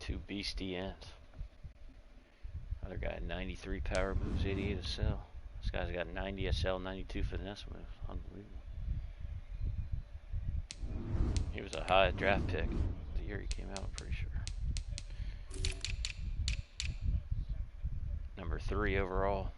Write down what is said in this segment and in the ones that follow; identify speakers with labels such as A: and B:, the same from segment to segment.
A: Two beastie ends. Other guy 93 power moves, 88 SL. This guy's got 90 SL, 92 finesse moves. Unbelievable. He was a high draft pick the year he came out, I'm pretty sure. Number 3 overall.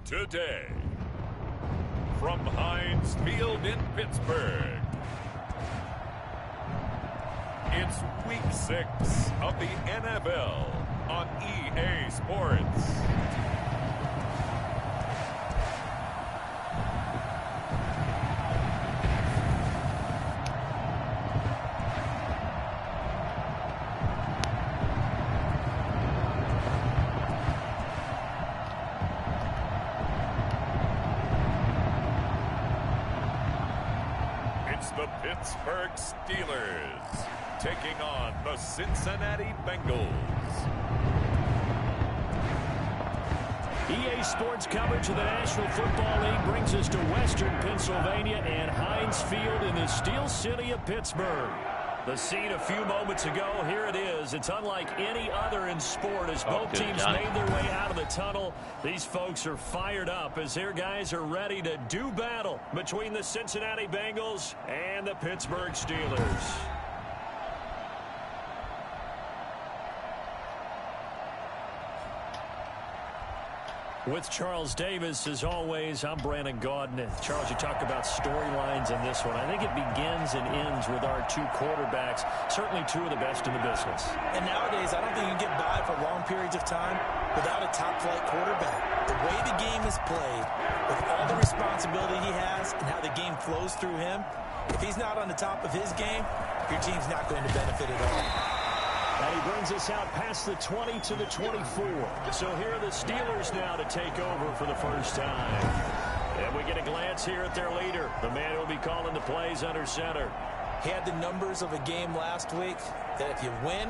B: Today, from Heinz Field in Pittsburgh, it's Week 6 of the NFL on EA Sports. The Pittsburgh Steelers taking on the Cincinnati Bengals.
C: EA Sports coverage of the National Football League brings us to Western Pennsylvania and Heinz Field in the Steel City of Pittsburgh. The scene a few moments ago, here it is. It's unlike any other in sport as both teams made their way out of the tunnel. These folks are fired up as their guys are ready to do battle between the Cincinnati Bengals and the Pittsburgh Steelers. With Charles Davis, as always, I'm Brandon Gaudin. Charles, you talk about storylines in this one. I think it begins and ends with our two quarterbacks, certainly two of the best in the business.
D: And nowadays, I don't think you can get by for long periods of time without a top-flight quarterback. The way the game is played, with all the responsibility he has and how the game flows through him, if he's not on the top of his game, your team's not going to benefit at all.
C: And he brings us out past the 20 to the 24. So here are the Steelers now to take over for the first time. And we get a glance here at their leader, the man who will be calling the plays under center.
D: He had the numbers of a game last week that if you win,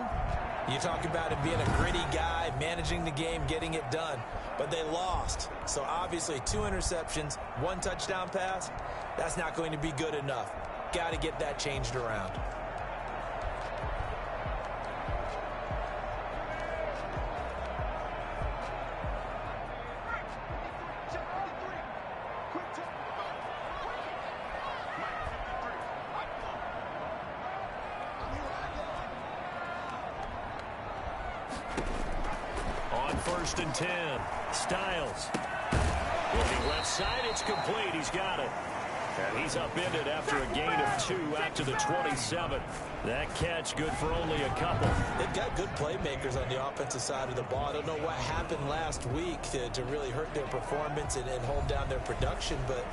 D: you talk about him being a gritty guy, managing the game, getting it done. But they lost. So obviously 2 interceptions, 1 touchdown pass, that's not going to be good enough. Got to get that changed around.
C: On 1st and 10, Styles. Looking left side, it's complete. He's got it. And he's upended after a gain of 2 out to the 27. That catch good for only a couple.
D: They've got good playmakers on the offensive side of the ball. I don't know what happened last week to really hurt their performance and hold down their production, but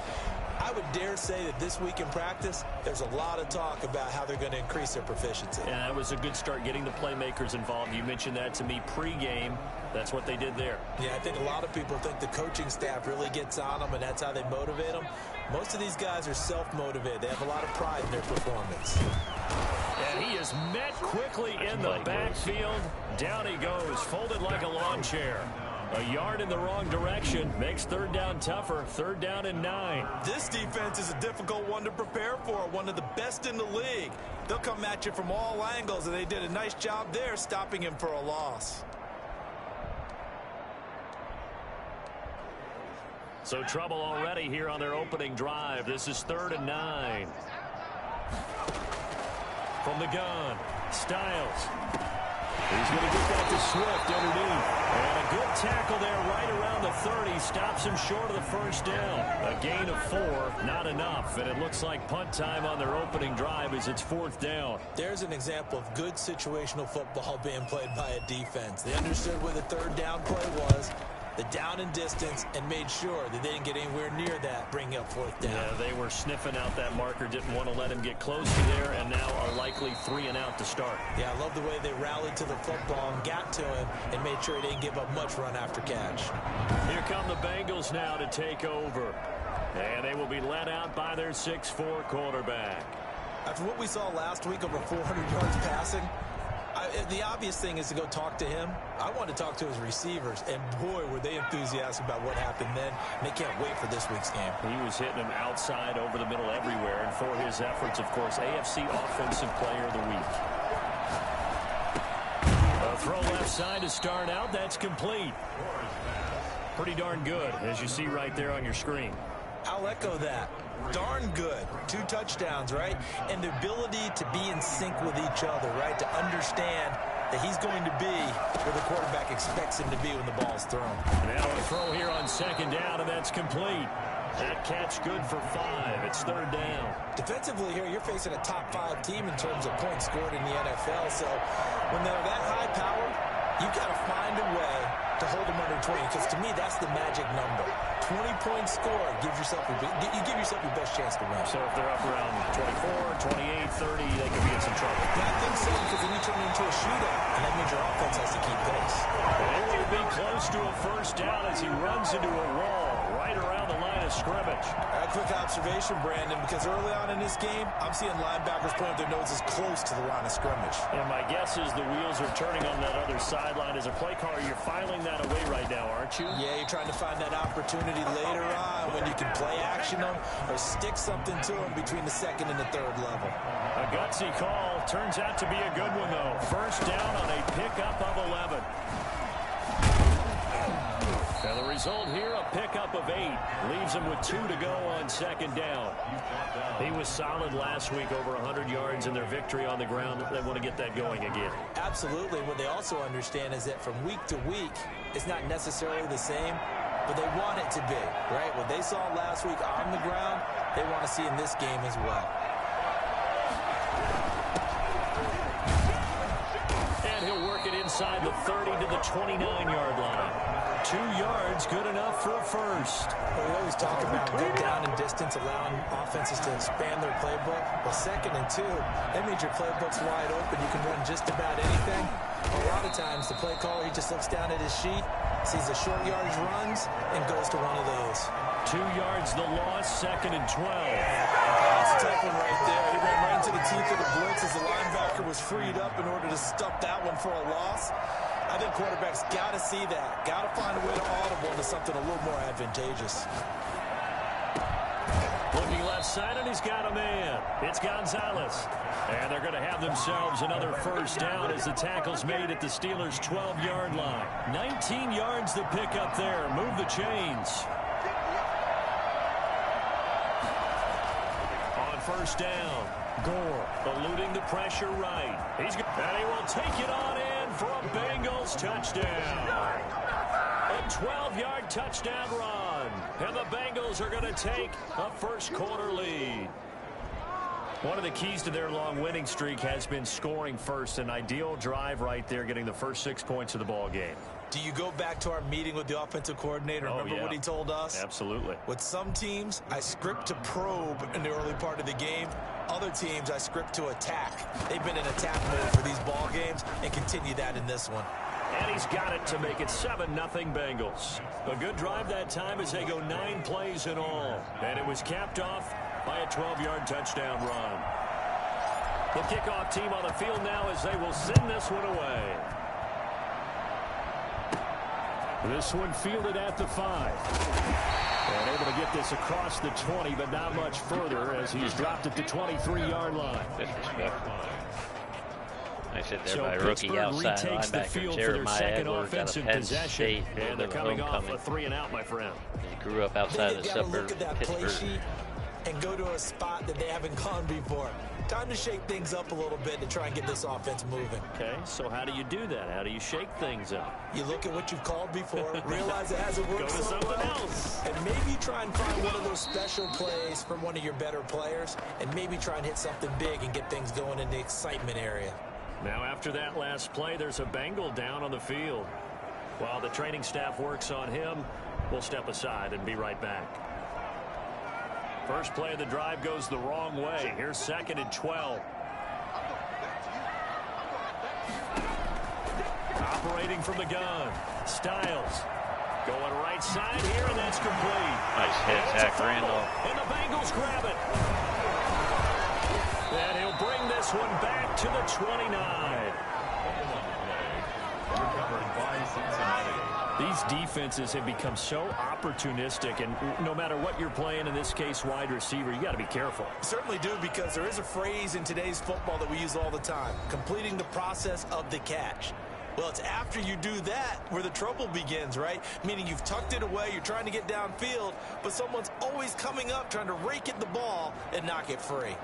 D: I would dare say that this week in practice, there's a lot of talk about how they're going to increase their proficiency.
C: Yeah, that was a good start getting the playmakers involved. You mentioned that to me pregame. That's what they did there.
D: Yeah, I think a lot of people think the coaching staff really gets on them, and that's how they motivate them. Most of these guys are self-motivated. They have a lot of pride in their performance.
C: And he is met quickly in the backfield. Down he goes, folded like a lawn chair. A yard in the wrong direction makes third down tougher. Third down and 9.
D: This defense is a difficult one to prepare for, one of the best in the league. They'll come at you from all angles, and they did a nice job there stopping him for a loss.
C: So trouble already here on their opening drive. This is 3rd and 9. From the gun, Styles. He's going to get that to Swift underneath. And a good tackle there right around the 30. Stops him short of the first down. A gain of 4, not enough. And it looks like punt time on their opening drive as it's 4th down.
D: There's an example of good situational football being played by a defense. They understood where the third down play was, the down and distance, and made sure that they didn't get anywhere near that, bringing up 4th down.
C: Yeah, they were sniffing out that marker, didn't want to let him get close to there, and now are likely 3 and out to start.
D: Yeah, I love the way they rallied to the football and got to him and made sure he didn't give up much run after catch.
C: Here come the Bengals now to take over. And they will be led out by their 6'4" quarterback.
D: After what we saw last week, over 400 yards passing, the obvious thing is to go talk to him. I want to talk to his receivers, and boy, were they enthusiastic about what happened then. And they can't wait for this week's game.
C: He was hitting them outside, over the middle, everywhere. And for his efforts, of course, AFC Offensive Player of the Week. A throw left side to start out. That's complete. Pretty darn good, as you see right there on your screen.
D: I'll echo that. Darn good. 2 touchdowns, right? And the ability to be in sync with each other, right? To understand that he's going to be where the quarterback expects him to be when the ball's thrown.
C: Now a throw here on 2nd down, and that's complete. That catch good for 5. It's 3rd down.
D: Defensively here, you're facing a top 5 team in terms of points scored in the NFL. So when they're that high powered, you've got to find a way to hold them under 20, because to me, that's the magic number. 20-point score gives yourself you give yourself your best chance to win.
C: So if they're up around 24, 28, 30, they could be in some trouble.
D: Yeah, I think so, because then you turn into a shootout, and that means your offense has to keep pace.
C: They will be close to a 1st down as he runs into a wall right around the line of scrimmage.
D: A quick observation, Brandon, because early on in this game, I'm seeing linebackers pointing their noses close to the line of scrimmage.
C: And my guess is the wheels are turning on that other sideline. As a play caller, you're filing that away right now, aren't you?
D: Yeah, you're trying to find that opportunity later on when you can play action them or stick something to them between the 2nd and the 3rd level.
C: A gutsy call. Turns out to be a good one, though. 1st down on a pickup of 11. And the result here, a pickup of 8. Leaves him with 2 to go on 2nd down. He was solid last week, over 100 yards in their victory on the ground. They want to get that going again.
D: Absolutely. What they also understand is that from week to week, it's not necessarily the same, but they want it to be, right? What they saw last week on the ground, they want to see in this game as well.
C: And he'll work it inside the 30 to the 29-yard line. 2 yards, good enough for a 1st.
D: Well, we always talk about good down and distance, allowing offenses to expand their playbook. Well, 2nd and 2, that means your playbook's wide open. You can run just about anything. A lot of times, the play caller, he just looks down at his sheet, sees the short yardage runs, and goes to one of those.
C: 2 yards the loss, 2nd and 12.
D: That's a tough one right there. He ran right into the teeth of the blitz as the linebacker was freed up in order to stop that one for a loss. I think quarterbacks got to see that. Got to find a way to audible into something a little more advantageous.
C: Looking left side, and he's got a man. It's Gonzalez. And they're going to have themselves another 1st down as the tackle's made at the Steelers' 12-yard line. 19 yards to pick up there. Move the chains. On 1st down, Gore eluding the pressure right. And he will take it on in for a Bengals touchdown. A 12-yard touchdown run. And the Bengals are going to take a first-quarter lead. One of the keys to their long winning streak has been scoring first. An ideal drive right there, getting the first 6 points of the ball game.
D: Do you go back to our meeting with the offensive coordinator? Remember what he told us?
C: Absolutely.
D: With some teams, I script to probe in the early part of the game. Other teams, I script to attack. They've been in attack mode for these ball games and continue that in this one.
C: And he's got it to make it 7-0 Bengals. A good drive that time as they go 9 plays in all. And it was capped off by a 12-yard touchdown run. The kickoff team on the field now as they will send this one away. This one fielded at the 5. And able to get this across the 20, but not much further as he's dropped at the 23-yard line.
A: Disrespectful. I said there
C: So
A: by rookie
C: Pittsburgh
A: outside
C: retakes the
A: linebacker
C: field for their
A: Jeremiah
C: second
A: Edwards out of
C: offensive
A: Penn
C: possession.
A: State.
C: And they're coming off a 3-and-out, my friend.
A: He grew up outside the
D: They've got to
A: suburbs
D: look at
A: of
D: that play
A: Pittsburgh.
D: sheet and go to a spot that they haven't gone before. Time to shake things up a little bit to try and get this offense moving.
C: Okay, so how do you do that? How do you shake things up?
D: You look at what you've called before, realize it hasn't worked
C: Go to
D: so
C: something
D: well,
C: else.
D: and maybe try and find one of those special plays from one of your better players, and maybe try and hit something big and get things going in the excitement area.
C: Now, after that last play, there's a Bengal down on the field. While the training staff works on him, we'll step aside and be right back. First play of the drive goes the wrong way. Here's 2nd and 12. Operating from the gun. Styles going right side here, and that's complete.
A: Nice hit, Zach Randolph.
C: And the Bengals grab it. And he'll bring this one back to the 29.
B: Recovered by Cincinnati.
C: These defenses have become so opportunistic, and no matter what you're playing, in this case wide receiver, you got to be careful.
D: Certainly do, because there is a phrase in today's football that we use all the time: completing the process of the catch. Well, it's after you do that where the trouble begins, right? Meaning you've tucked it away, you're trying to get downfield, but someone's always coming up trying to rake at the ball and knock it free.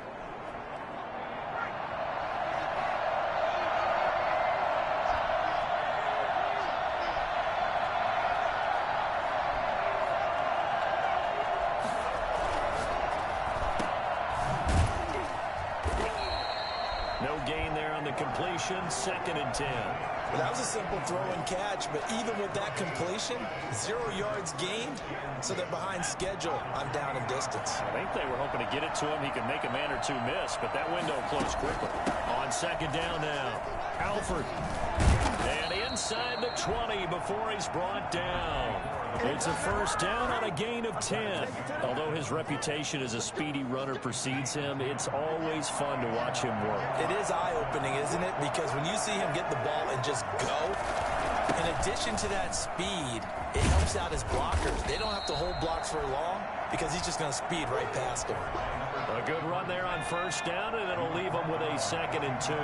C: No gain there on the completion. 2nd and 10.
D: Well, that was a simple throw and catch, but even with that completion, 0 yards gained, so they're behind schedule on down and distance.
C: I think they were hoping to get it to him. He could make a man or two miss, but that window closed quickly. On 2nd down now, Alford. And inside the 20 before he's brought down. It's a first down on a gain of 10. Although his reputation as a speedy runner precedes him, it's always fun to watch him work.
D: It is eye-opening, isn't it? Because when you see him get the ball and just go, in addition to that speed, it helps out his blockers. They don't have to hold blocks for long because he's just going to speed right past them.
C: A good run there on first down, and it'll leave him with a 2nd and 2.
B: 8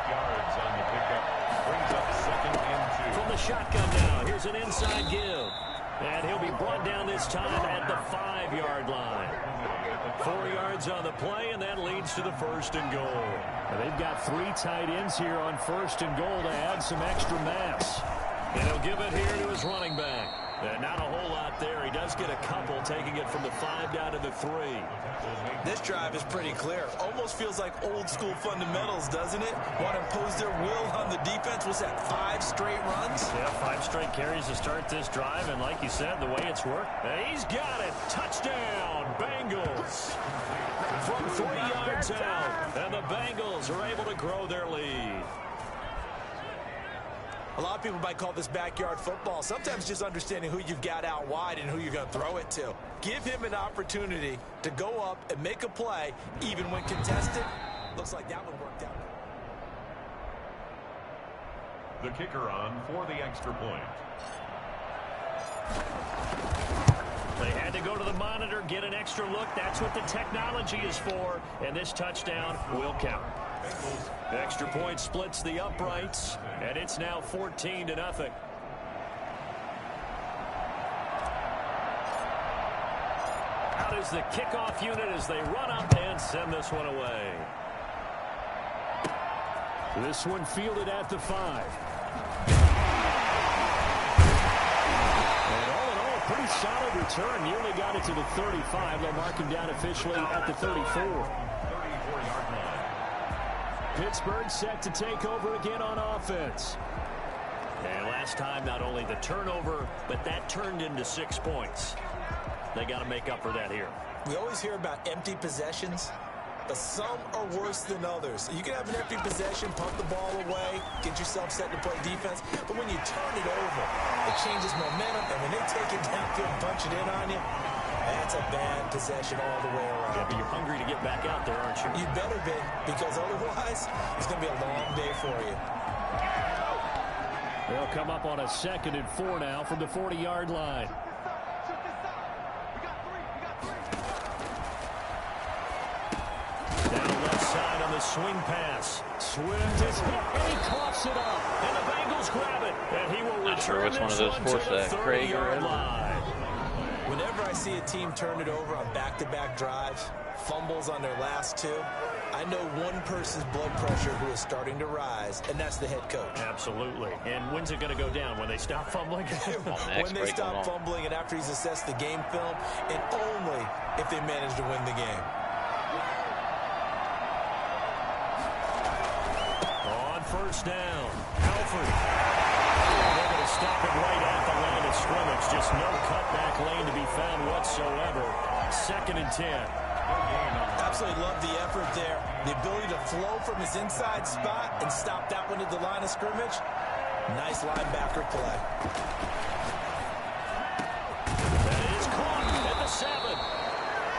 B: yards on the pickup. Brings up 2nd and 2.
C: From the shotgun now, here's an inside give. And he'll be brought down this time at the 5-yard line. 4 yards on the play, and that leads to the 1st and goal. Now they've got 3 tight ends here on 1st and goal to add some extra mass. And he'll give it here to his running back. And not a whole lot there. He does get a couple, taking it from the 5 down to the 3.
D: This drive is pretty clear. Almost feels like old school fundamentals, doesn't it? Want to impose their will on the defense. Was that 5 straight runs?
C: Yeah, 5 straight carries to start this drive, and like you said, the way it's worked, he's got it. Touchdown, Bengals. From 3 yards out, and the Bengals are able to grow their lead.
D: A lot of people might call this backyard football. Sometimes just understanding who you've got out wide and who you're going to throw it to. Give him an opportunity to go up and make a play, even when contested. Looks like that one worked out.
B: The kicker on for the extra point.
C: They had to go to the monitor, get an extra look. That's what the technology is for, and this touchdown will count. The extra point splits the uprights, and it's now 14-0. Out is the kickoff unit as they run up and send this one away. This one fielded at the 5. And all in all, pretty solid return. Nearly got it to the 35. They'll mark him down officially at the 34.
B: 34-yard line.
C: Pittsburgh set to take over again on offense. And last time, not only the turnover, but that turned into 6 points. They got to make up for that here.
D: We always hear about empty possessions, but some are worse than others. You can have an empty possession, pump the ball away, get yourself set to play defense, but when you turn it over, it changes momentum, and when they take it downfield and punch it in on you, that's a bad possession all the way around.
C: Yeah, but you're hungry to get back out there, aren't you?
D: You better be, because otherwise, it's going to be a long day for you.
C: They'll come up on a 2nd and 4 now from the 40-yard line. Swing pass. Swift is hit, and he coughs it up. And the Bengals grab it. And he will return
A: which one of those forced that, Craig or Edward?
D: Whenever I see a team turn it over on back-to-back drives, fumbles on their last 2, I know one person's blood pressure who is starting to rise, and that's the head coach.
C: Absolutely. And when's it going to go down? When they stop fumbling?
D: When they stop fumbling and after he's assessed the game film, and only if they manage to win the game.
C: First down. Alford. They're going to stop it right at the line of scrimmage. Just no cutback lane to be found whatsoever. 2nd and 10.
D: Absolutely love the effort there. The ability to flow from his inside spot and stop that one at the line of scrimmage. Nice linebacker play.
C: That is caught at the 7.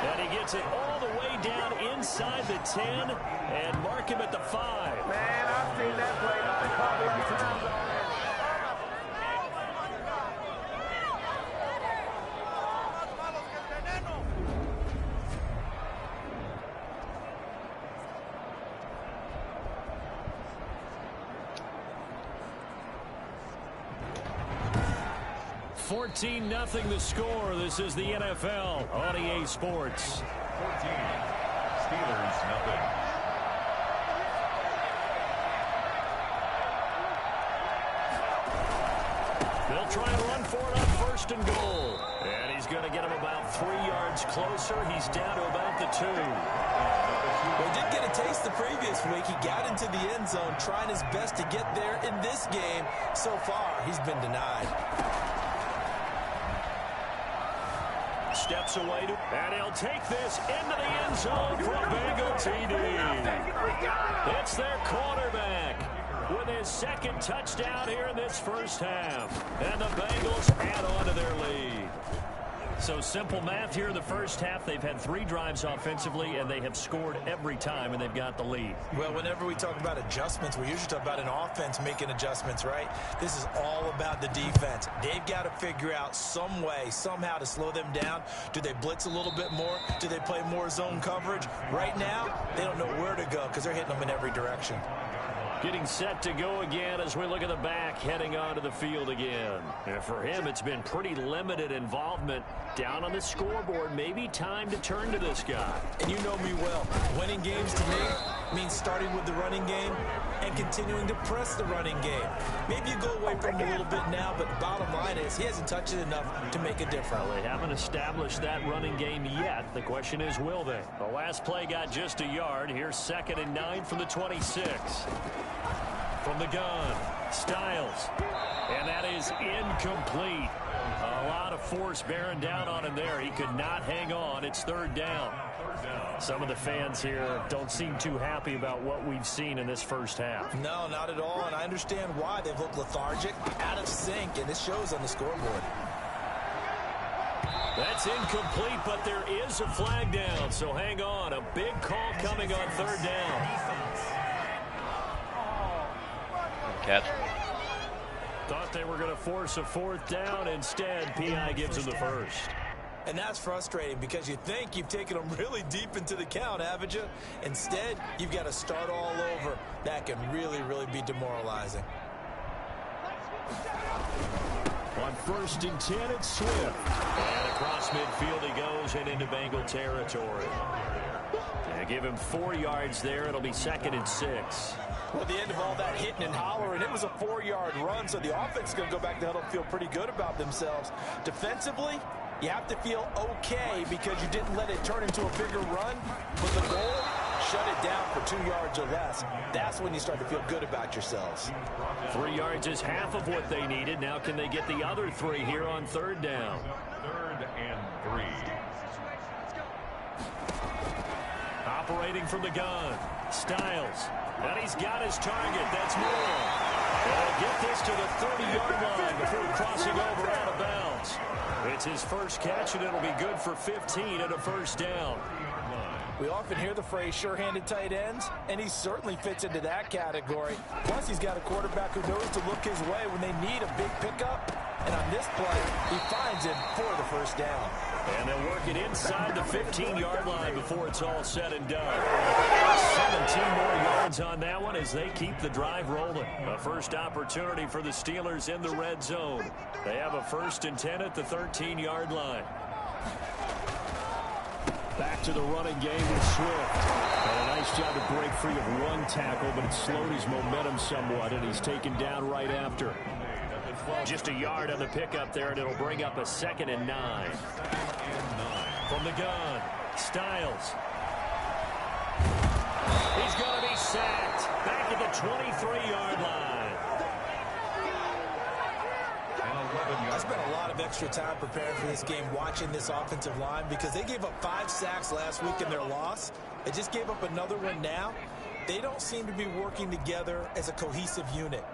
C: And he gets it all the way down inside the 10 and mark him at the 5.
E: Man, I've seen that play a couple of times already.
C: 14-0 the score. This is the NFL on EA Sports.
B: 14. Steelers, nothing.
C: They'll try and run for it on 1st and goal. And he's going to get him about 3 yards closer. He's down to about the 2.
D: Well, he did get a taste the previous week. He got into the end zone trying his best to get there in this game. So far, he's been denied.
C: Steps away, and he'll take this into the end zone for a Bengal TD. It's their quarterback with his 2nd touchdown here in this first half. And the Bengals add on to their lead. So simple math here in the first half. They've had 3 drives offensively, and they have scored every time, and they've got the lead.
D: Well, whenever we talk about adjustments, we usually talk about an offense making adjustments, right? This is all about the defense. They've got to figure out some way, somehow to slow them down. Do they blitz a little bit more? Do they play more zone coverage? Right now, they don't know where to go because they're hitting them in every direction.
C: Getting set to go again as we look at the back, heading onto the field again. And for him, it's been pretty limited involvement down on the scoreboard. Maybe time to turn to this guy.
D: And you know me well. Winning games to me means starting with the running game and continuing to press the running game. Maybe you go away from him a little bit now, but the bottom line is he hasn't touched it enough to make a difference.
C: Well, they haven't established that running game yet. The question is, will they? The last play got just a yard. Here's 2nd and 9 from the 26. From the gun, Styles. And that is incomplete. A lot of force bearing down on him there. He could not hang on. It's 3rd down. Some of the fans here don't seem too happy about what we've seen in this first half.
D: No, not at all, and I understand why. They've looked lethargic, out of sync, and it shows on the scoreboard.
C: That's incomplete, but there is a flag down, so hang on. A big call coming on 3rd down.
A: Catch.
C: Thought they were going to force a 4th down. Instead, P.I. gives them the 1st.
D: And that's frustrating because you think you've taken them really deep into the count, haven't you? Instead, you've got to start all over. That can really, really be demoralizing.
C: On 1st and 10, it's Swift. And across midfield he goes and into Bengal territory. And give him 4 yards there. It'll be 2nd and 6.
D: Well, at the end of all that hitting and hollering, it was a 4-yard run, so the offense is going to go back to the huddle and feel pretty good about themselves. Defensively, you have to feel okay because you didn't let it turn into a bigger run, but the goal, shut it down for 2 yards or less. That's when you start to feel good about yourselves.
C: 3 yards is half of what they needed. Now can they get the other 3 here on 3rd down?
B: 3rd and 3.
C: Operating from the gun, Styles. And he's got his target. That's Moore. They'll get this to the 30-yard line before crossing over out of bounds. It's his first catch, and it'll be good for 15 and a 1st down.
D: We often hear the phrase sure-handed tight ends, and he certainly fits into that category. Plus, he's got a quarterback who knows to look his way when they need a big pickup. And on this play, he finds it for the 1st down.
C: And they'll work it inside the 15-yard line before it's all said and done. 17 more yards on that one as they keep the drive rolling. A first opportunity for the Steelers in the red zone. They have a 1st and 10 at the 13-yard line. Back to the running game with Swift. And a nice job to break free of 1 tackle, but it slowed his momentum somewhat, and he's taken down right after. Just a yard on the pickup there, and it'll bring up a 2nd and 9. From the gun, Styles. He's going to be sacked. Back at the 23-yard line.
D: I spent a lot of extra time preparing for this game, watching this offensive line, because they gave up 5 sacks last week in their loss. They just gave up another one now. They don't seem to be working together as a cohesive unit.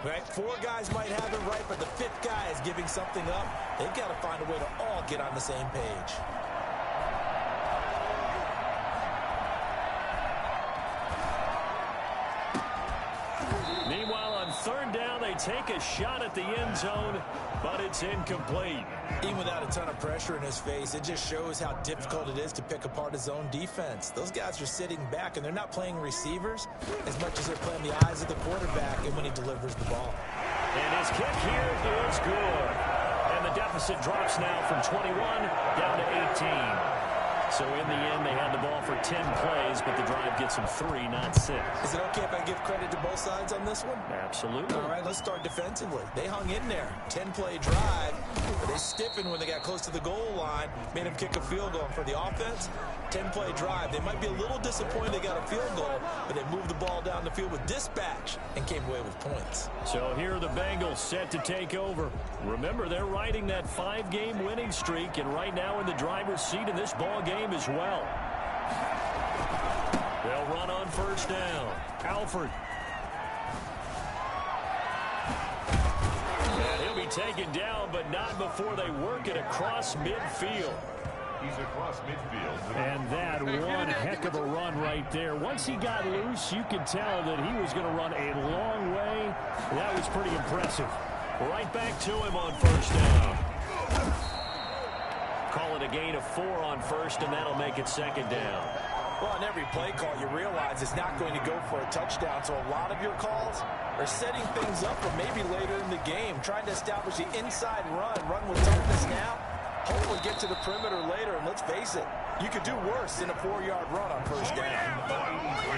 D: Right? 4 guys might have it right, but the 5th guy is giving something up. They've got to find a way to all get on the same page.
C: Meanwhile, on 3rd down, they take a shot at the end zone, but it's incomplete.
D: Even without a ton of pressure in his face, it just shows how difficult it is to pick apart his own defense. Those guys are sitting back, and they're not playing receivers as much as they're playing the eyes of the quarterback and when he delivers the ball.
C: And his kick here is good. And the deficit drops now from 21 down to 18. So in the end, they had the ball for 10 plays, but the drive gets them 3, not 6.
D: Is it okay if I give credit to both sides on this one?
C: Absolutely.
D: All right, let's start defensively. They hung in there. 10-play drive, but they stiffened when they got close to the goal line, made them kick a field goal. For the offense, 10-play drive. They might be a little disappointed they got a field goal, but they moved the ball down the field with dispatch and came away with points.
C: So here are the Bengals set to take over. Remember, they're riding that 5-game winning streak, and right now in the driver's seat in this ball game as well. They'll run on 1st down. Alford. And he'll be taken down, but not before they work it across midfield.
B: He's across midfield.
C: And that one heck of a run right there. Once he got loose, you could tell that he was going to run a long way. That was pretty impressive. Right back to him on 1st down. Call it a gain of 4 on 1st, and that'll make it 2nd down.
D: Well, on every play call, you realize it's not going to go for a touchdown, so a lot of your calls are setting things up for maybe later in the game, trying to establish the inside run with toughness now, hopefully get to the perimeter later, and let's face it, you could do worse than a 4-yard run on 1st down.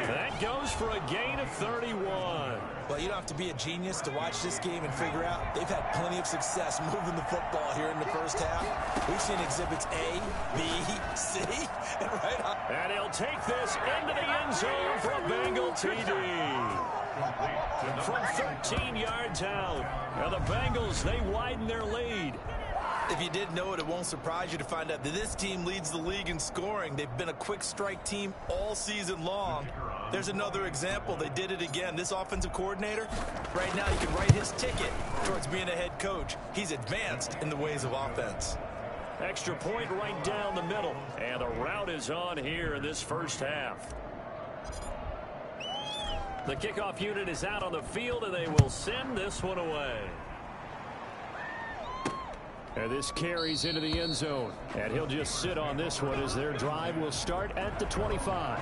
C: That goes for a gain of 31.
D: Well, you don't have to be a genius to watch this game and figure out they've had plenty of success moving the football here in the 1st half. We've seen exhibits A, B, C, and right on.
C: And he'll take this into the end zone for a Bengal TD. From 13 yards out. Now the Bengals, they widen their lead.
D: If you didn't know it, it won't surprise you to find out that this team leads the league in scoring. They've been a quick strike team all season long. There's another example. They did it again. This offensive coordinator, right now he can write his ticket towards being a head coach. He's advanced in the ways of offense.
C: Extra point right down the middle. And the route is on here in this 1st half. The kickoff unit is out on the field, and they will send this one away. And this carries into the end zone. And he'll just sit on this one as their drive will start at the 25.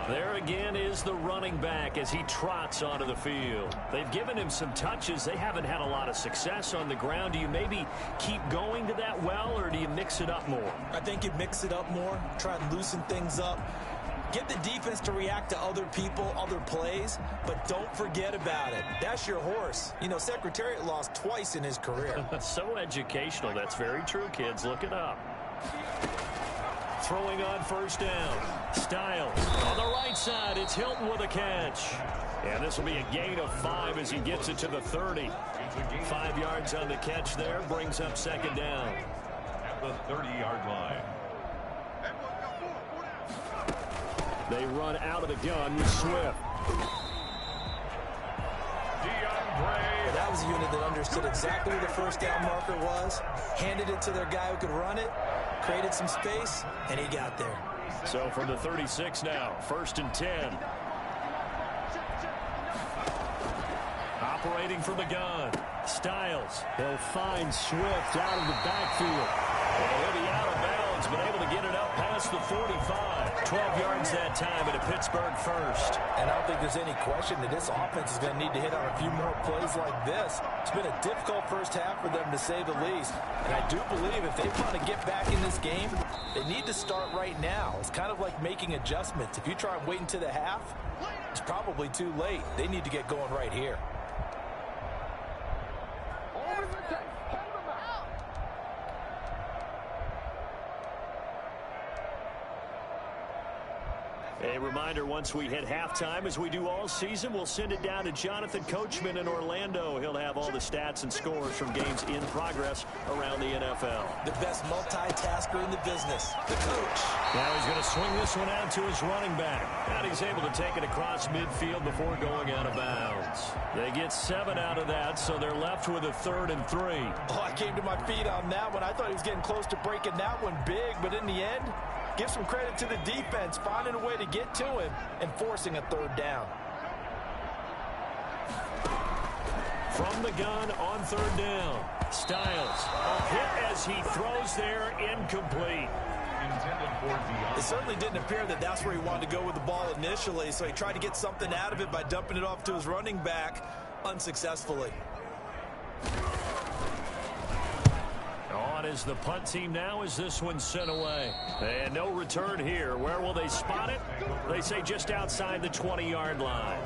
C: There again is the running back as he trots onto the field. They've given him some touches. They haven't had a lot of success on the ground. Do you maybe keep going to that well, or do you mix it up more?
D: I think you mix it up more, try and loosen things up. Get the defense to react to other people, other plays, but don't forget about it. That's your horse. You know, Secretariat lost twice in his career.
C: So educational. That's very true, kids. Look it up. Throwing on first down. Styles on the right side. It's Hilton with a catch. And this will be a gain of 5 as he gets it to the 30. 5 yards on the catch there. Brings up second down.
B: At the 30-yard line.
C: They run out of the gun with Swift.
D: That was a unit that understood exactly where the first down marker was, handed it to their guy who could run it, created some space, and he got there.
C: So from the 36 now, 1st and 10. Operating from the gun. Styles. He'll find Swift out of the backfield. And he'll be out of bounds, but able to get it up past the 45. 12 yards that time at a Pittsburgh first.
D: And I don't think there's any question that this offense is going to need to hit on a few more plays like this. It's been a difficult first half for them, to say the least. And I do believe if they want to get back in this game, they need to start right now. It's kind of like making adjustments. If you try and wait until the half, it's probably too late. They need to get going right here.
C: A reminder, once we hit halftime, as we do all season, we'll send it down to Jonathan Coachman in Orlando. He'll have all the stats and scores from games in progress around the NFL.
D: The best multitasker in the business, the coach.
C: Now he's going to swing this one out to his running back. And he's able to take it across midfield before going out of bounds. They get 7 out of that, so they're left with a 3rd and 3.
D: Oh, I came to my feet on that one. I thought he was getting close to breaking that one big, but in the end, give some credit to the defense, finding a way to get to him and forcing a 3rd down.
C: From the gun on 3rd down. Styles, a hit as he throws there, incomplete.
D: It certainly didn't appear that that's where he wanted to go with the ball initially, so he tried to get something out of it by dumping it off to his running back unsuccessfully.
C: On is the punt team now as this one's sent away. And no return here. Where will they spot it? They say just outside the 20-yard line.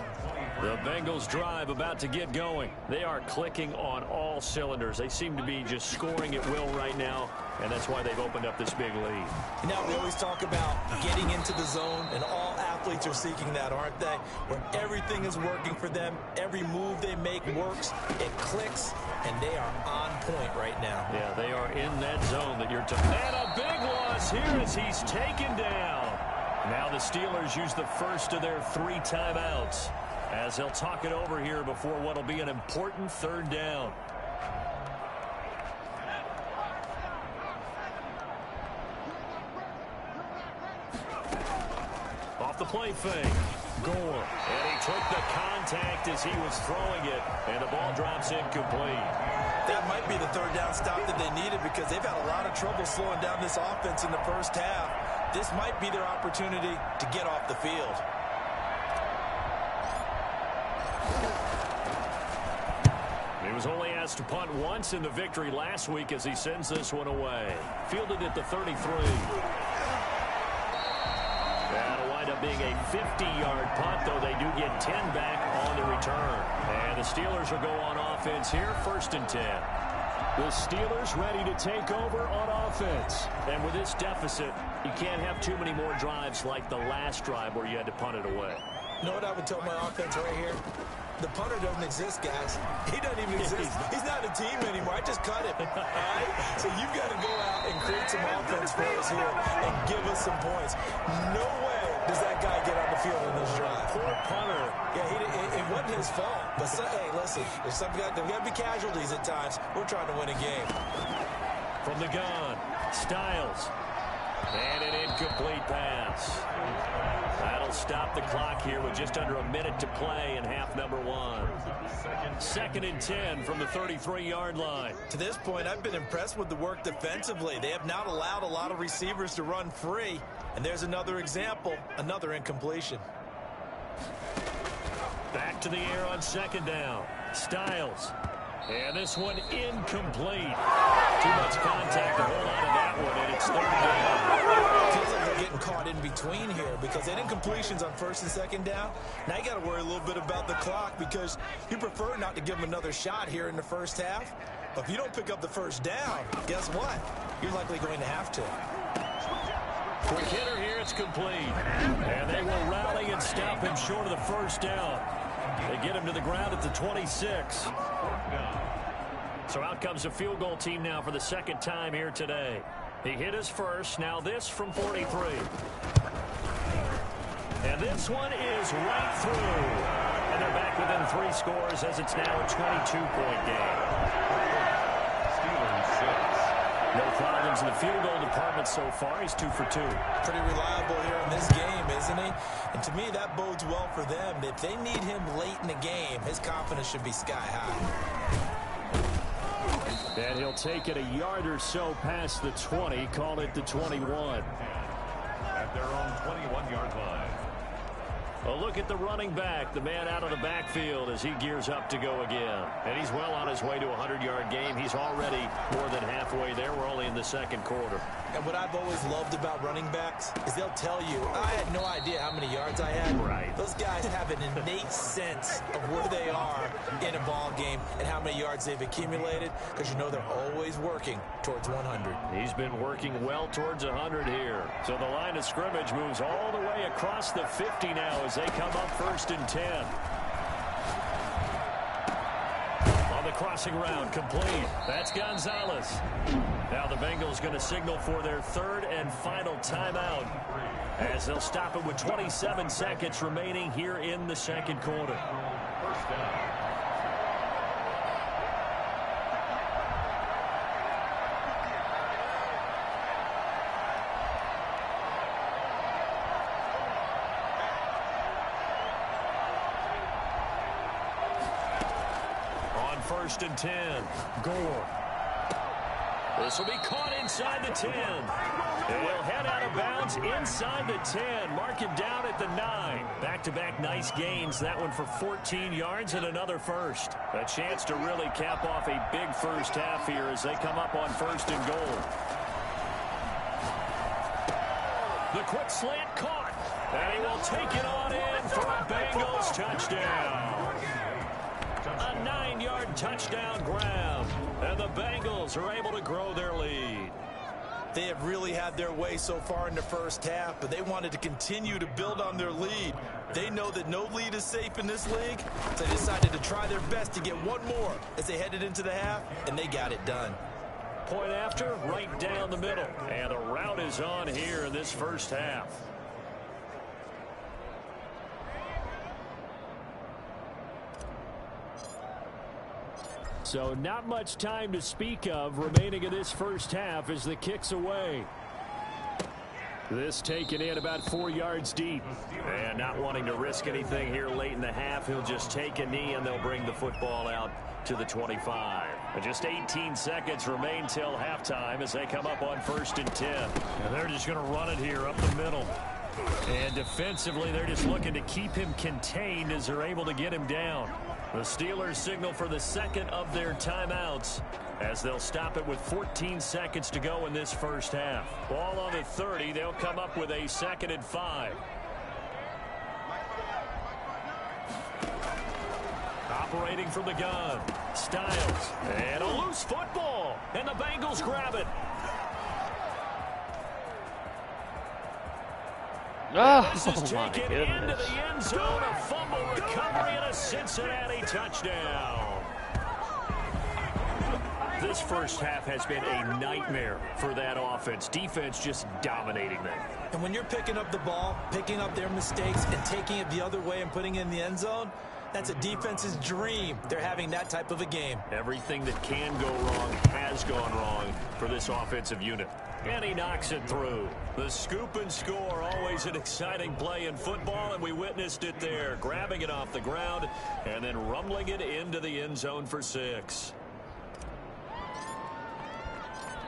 C: The Bengals drive about to get going. They are clicking on all cylinders. They seem to be just scoring at will right now, and that's why they've opened up this big lead.
D: Now, we always talk about getting into the zone, and all athletes are seeking that, aren't they? Where everything is working for them, every move they make works, it clicks, and they are on point right now.
C: Yeah, they are in that zone that you're talking about. And a big loss here as he's taken down. Now the Steelers use the first of their 3 timeouts, as they'll talk it over here before what will be an important 3rd down. Off the play fake. Gore. And he took the contact as he was throwing it, and the ball drops incomplete.
D: That might be the 3rd down stop that they needed, because they've had a lot of trouble slowing down this offense in the first half. This might be their opportunity to get off the field.
C: He was only asked to punt once in the victory last week as he sends this one away. Fielded at the 33. That'll wind up being a 50-yard punt, though they do get 10 back on the return. And the Steelers will go on offense here, 1st and 10. The Steelers ready to take over on offense. And with this deficit, you can't have too many more drives like the last drive where you had to punt it away.
D: You know what I would tell my offense right here? The punter doesn't exist, guys. He doesn't even exist. He's not a team anymore. I just cut him. All right? So you've got to go out and create some offense for us here and give us some points. No way does that guy get on the field in this drive.
C: Poor punter.
D: Yeah, it wasn't his fault. But, hey, listen, there's got to be casualties at times. We're trying to win a game.
C: From the gun, Styles. And an incomplete pass. That'll stop the clock here with just under a minute to play in half number 1. 2nd and 10 from the 33-yard line.
D: To this point, I've been impressed with the work defensively. They have not allowed a lot of receivers to run free. And there's another example, another incompletion.
C: Back to the air on 2nd down. Styles. And this one incomplete. Too much contact to hold on to that one, and it's 3rd down.
D: Feels like they're getting caught in between here because they had incompletions on 1st and 2nd down. Now you got to worry a little bit about the clock because you prefer not to give them another shot here in the first half. But if you don't pick up the 1st down, guess what? You're likely going to have to.
C: Quick hitter here, it's complete. And they will rally and stop him short of the 1st down. They get him to the ground at the 26. So out comes a field goal team now for the 2nd time here today. He hit his first, now this from 43. And this one is right through. And they're back within 3 scores as it's now a 22-point game.
B: Steelers 6.
C: No problems in the field goal department so far. He's 2 for 2.
D: Pretty reliable here in this game, isn't he? And to me, that bodes well for them. If they need him late in the game, his confidence should be sky high.
C: And he'll take it a yard or so past the 20, call it the 21.
B: At their own 21-yard line.
C: A look at the running back, the man out of the backfield as he gears up to go again. And he's well on his way to a 100-yard game. He's already more than halfway there. We're only in the 2nd quarter.
D: And what I've always loved about running backs is they'll tell you, I had no idea how many yards I had.
C: Right.
D: Those guys have an innate sense of where they are in a ball game and how many yards they've accumulated because you know they're always working towards 100.
C: He's been working well towards 100 here. So the line of scrimmage moves all the way across the 50 now as they come up 1st and 10. On the crossing route, complete. That's Gonzalez. Now the Bengals going to signal for their 3rd and final timeout as they'll stop it with 27 seconds remaining here in the 2nd quarter.
B: 1st down.
C: On 1st and 10, Gore. This will be caught inside the 10. And he'll head out of bounds inside the 10. Mark him down at the 9. Back-to-back nice gains. That one for 14 yards and another first. A chance to really cap off a big first half here as they come up on 1st and goal. The quick slant caught. And he will take it on in for a Bengals touchdown. A 9-yard touchdown grab. And the Bengals are able to grow their lead.
D: They have really had their way so far in the first half, but they wanted to continue to build on their lead. They know that no lead is safe in this league, so they decided to try their best to get one more as they headed into the half, and they got it done.
C: Point after, right down the middle. And the route is on here in this first half. So not much time to speak of remaining in this first half as the kick's away. This taken in about 4 yards deep. And not wanting to risk anything here late in the half, he'll just take a knee and they'll bring the football out to the 25. And just 18 seconds remain till halftime as they come up on 1st and 10. And they're just going to run it here up the middle. And defensively, they're just looking to keep him contained as they're able to get him down. The Steelers signal for the 2nd of their timeouts as they'll stop it with 14 seconds to go in this first half. Ball on the 30. They'll come up with a 2nd and 5. Operating from the gun. Styles. And a loose football. And the Bengals grab it. This is taken into the end zone. A fumble recovery and a Cincinnati touchdown. This first half has been a nightmare for that offense. Defense just dominating them.
D: And when you're picking up the ball, picking up their mistakes, and taking it the other way and putting it in the end zone, That's a defense's dream. They're having that type of a game.
C: Everything that can go wrong has gone wrong for this offensive unit. And he knocks it through. The scoop and score, always an exciting play in football, and we witnessed it there, grabbing it off the ground and then rumbling it into the end zone for 6.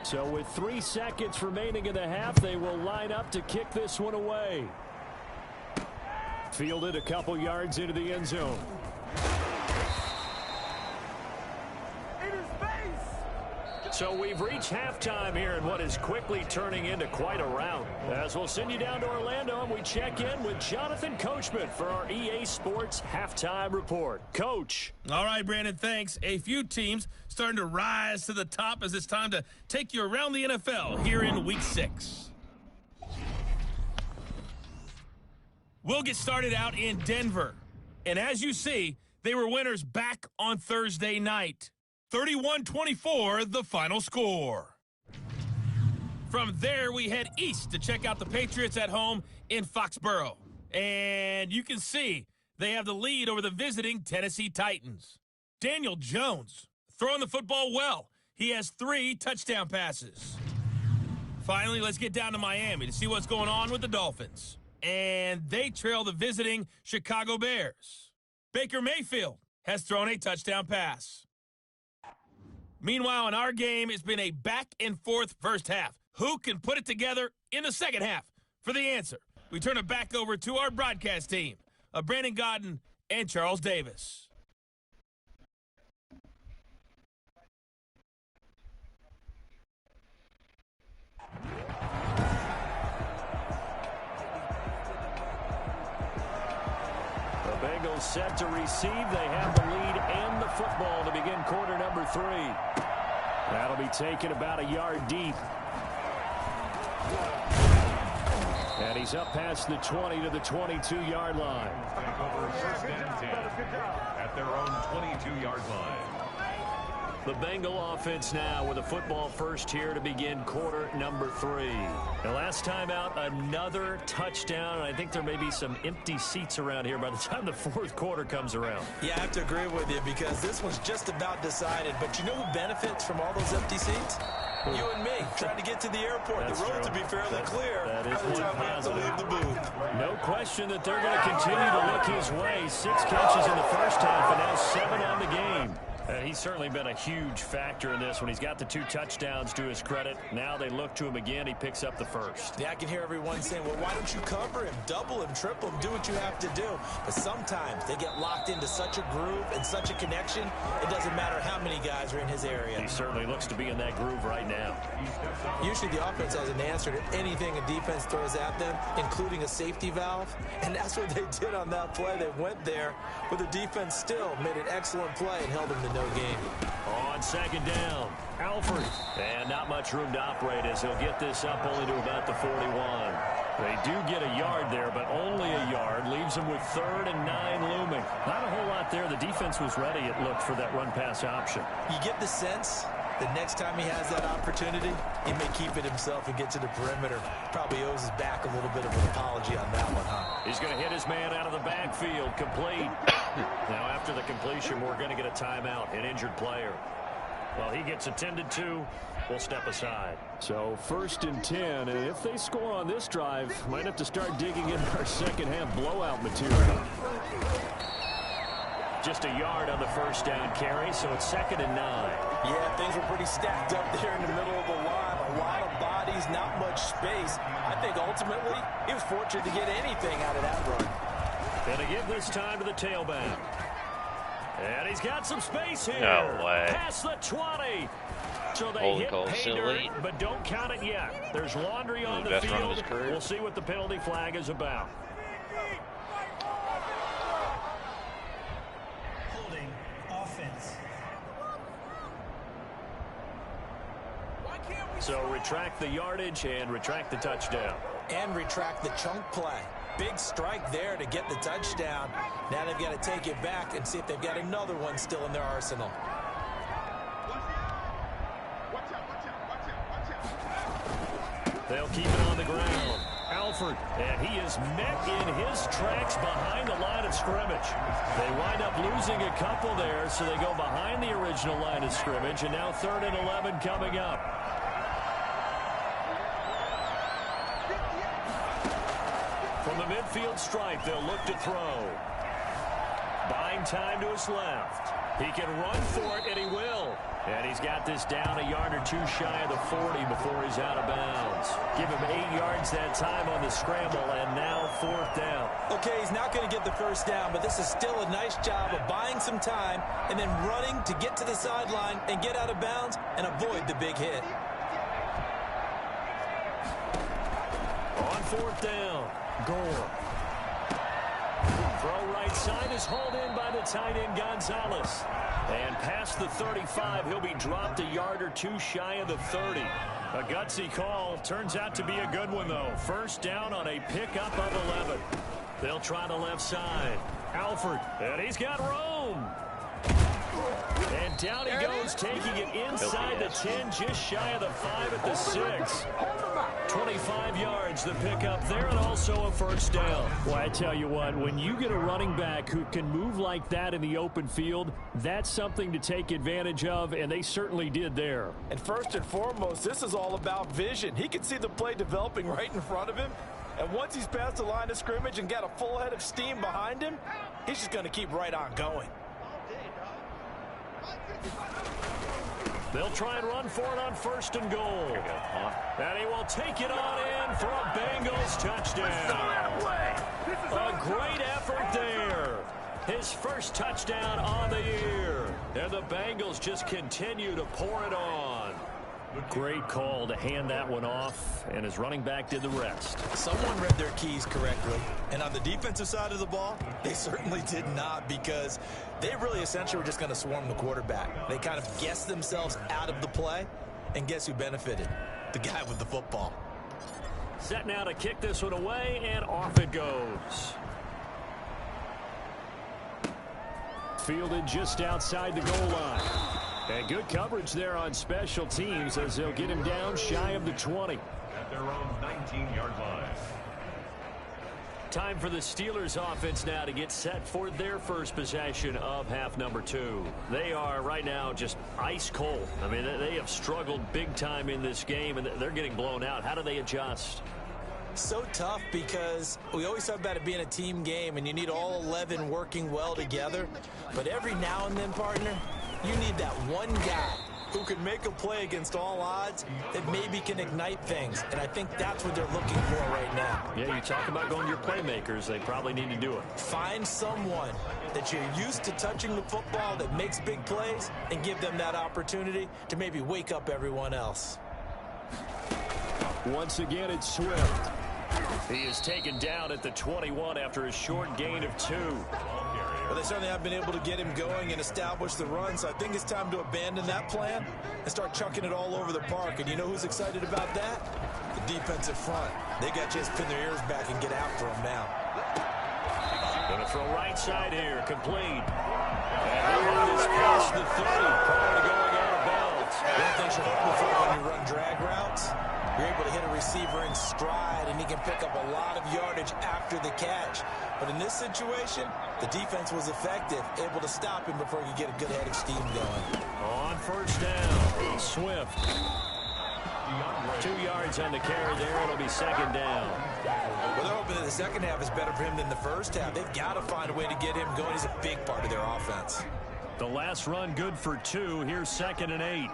C: So with 3 seconds remaining in the half, they will line up to kick this one away. Fielded a couple yards into the end zone. So we've reached halftime here in what is quickly turning into quite a rout. As we'll send you down to Orlando, and we check in with Jonathan Coachman for our EA Sports Halftime Report. Coach.
F: All right, Brandon, thanks. A few teams starting to rise to the top as it's time to take you around the NFL here in Week 6. We'll get started out in Denver. And as you see, they were winners back on Thursday night. 31-24, the final score. From there, we head east to check out the Patriots at home in Foxborough. And you can see they have the lead over the visiting Tennessee Titans. Daniel Jones throwing the football well. He has 3 touchdown passes. Finally, let's get down to Miami to see what's going on with the Dolphins. And they trail the visiting Chicago Bears. Baker Mayfield has thrown a touchdown pass. Meanwhile, in our game, it's been a back-and-forth first half. Who can put it together in the second half? For the answer, we turn it back over to our broadcast team of Brandon Godden and Charles Davis.
C: The Bengals set to receive. They have the lead and the football to begin quarter number 3. That'll be taken about a yard deep. And he's up past the 20 to the 22-yard line.
B: Take over first and 10 at their own 22-yard line.
C: The Bengal offense now with a football first here to begin quarter number 3. The last time out, another touchdown. And I think there may be some empty seats around here by the time the fourth quarter comes around.
D: Yeah, I have to agree with you because this one's just about decided. But you know who benefits from all those empty seats? You and me, trying to get to the airport.
C: That's
D: the road
C: true.
D: to be fairly clear
C: that is
D: by the time we have to leave the booth.
C: No question that they're going to continue to look his way. 6 catches in the first half and now 7 on the game. He's certainly been a huge factor in this when he's got the 2 touchdowns to his credit. Now they look to him again. He picks up the first.
D: Yeah, I can hear everyone saying, well, why don't you cover him, double him, triple him, do what you have to do. But sometimes they get locked into such a groove and such a connection, it doesn't matter how many guys are in his area.
C: He certainly looks to be in that groove right now.
D: Usually the offense has an answer to anything a defense throws at them, including a safety valve. And that's what they did on that play. They went there, but the defense still made an excellent play and held them to no game.
C: On second down, Alfred. And not much room to operate as he'll get this up only to about the 41. They do get a yard there, but only a yard. Leaves them with 3rd and 9 looming. Not a whole lot there. The defense was ready, it looked, for that run-pass option.
D: You get the sense the next time he has that opportunity, he may keep it himself and get to the perimeter. Probably owes his back a little bit of an apology on that one, huh?
C: He's going to hit his man out of the backfield. Complete. Now, after the completion, we're going to get a timeout, an injured player. Well, he gets attended to. We'll step aside. So 1st and 10, and if they score on this drive, might have to start digging into our second half blowout material. Just a yard on the first down carry, so it's 2nd and 9.
D: Yeah, things were pretty stacked up there in the middle of the line. A lot of bodies, not much space. I think ultimately he was fortunate to get anything out of that run.
C: Going to give this time to the tailback. And he's got some space here.
A: No way.
C: Past the 20. So they
A: Holding
C: hit
A: call
C: pay
A: still
C: dirt,
A: late.
C: but don't count it yet. There's laundry on the
A: Best run of
C: field.
A: his career.
C: We'll see what the penalty flag is about.
G: Holding offense.
C: So retract the yardage and retract the touchdown.
D: And retract the chunk play. Big strike there to get the touchdown. Now they've got to take it back and see if they've got another one still in their arsenal. Watch out.
C: They'll keep it on the ground. Alford, and he is met in his tracks behind the line of scrimmage. They wind up losing a couple there, so they go behind the original line of scrimmage, and now 3rd and 11 coming up. From the midfield stripe, they'll look to throw. Buying time to his left. He can run for it, and he will. And he's got this down a yard or two shy of the 40 before he's out of bounds. Give him 8 yards that time on the scramble, and now 4th down.
D: Okay, he's not going to get the first down, but this is still a nice job of buying some time and then running to get to the sideline and get out of bounds and avoid the big hit.
C: On 4th down, Gore. Throw right side is hauled in by the tight end Gonzalez. And past the 35, he'll be dropped a yard or two shy of the 30. A gutsy call. Turns out to be a good one, though. 1st down on a pickup of 11. They'll try the left side. Alford, and he's got room. And down he goes, taking it inside the 10, just shy of the 5 at the 6. 25 yards the pickup there, and also a 1st down. Well, I tell you what, when you get a running back who can move like that in the open field, that's something to take advantage of, and they certainly did there.
H: And first and foremost, this is all about vision. He can see the play developing right in front of him, and once he's past the line of scrimmage and got a full head of steam behind him, he's just going to keep right on going.
C: They'll try and run for it on 1st and goal. And he will take it on in for a Bengals touchdown. A great effort there. His first touchdown on the year. And the Bengals just continue to pour it on. Great call to hand that one off, and his running back did the rest.
D: Someone read their keys correctly, and on the defensive side of the ball, they certainly did not, because they really essentially were just going to swarm the quarterback. They kind of guessed themselves out of the play, and guess who benefited? The guy with the football.
C: Set now to kick this one away, and off it goes. Fielded just outside the goal line. And good coverage there on special teams as they'll get him down shy of the 20.
B: At their own 19-yard line.
C: Time for the Steelers offense now to get set for their first possession of half number 2. They are right now just ice cold. I mean, they have struggled big time in this game, and they're getting blown out. How do they adjust?
D: So tough, because we always talk about it being a team game, and you need all 11 working well together. But every now and then, partner, you need that one guy who can make a play against all odds that maybe can ignite things. And I think that's what they're looking for right now.
C: Yeah, you talk about going to your playmakers. They probably need to do it.
D: Find someone that you're used to touching the football that makes big plays and give them that opportunity to maybe wake up everyone else.
C: Once again, it's Swift. He is taken down at the 21 after a short gain of 2.
D: Well, they certainly have been able to get him going and establish the run, so I think it's time to abandon that plan and start chucking it all over the park. And you know who's excited about that? The defensive front. They got to just pin their ears back and get after him now.
C: Going to throw right side here, complete. And he is past the 30 prior to going out of bounds.
D: One thing you're hoping for when you run drag routes, you're able to hit a receiver in stride, and he can pick up a lot of yardage after the catch. But in this situation, the defense was effective, able to stop him before he could get a good head of steam going.
C: On 1st down, Swift. 2 yards on the carry there. It'll be 2nd down.
D: Well, they're hoping that the second half is better for him than the first half. They've got to find a way to get him going. He's a big part of their offense.
C: The last run good for 2. Here's 2nd and 8.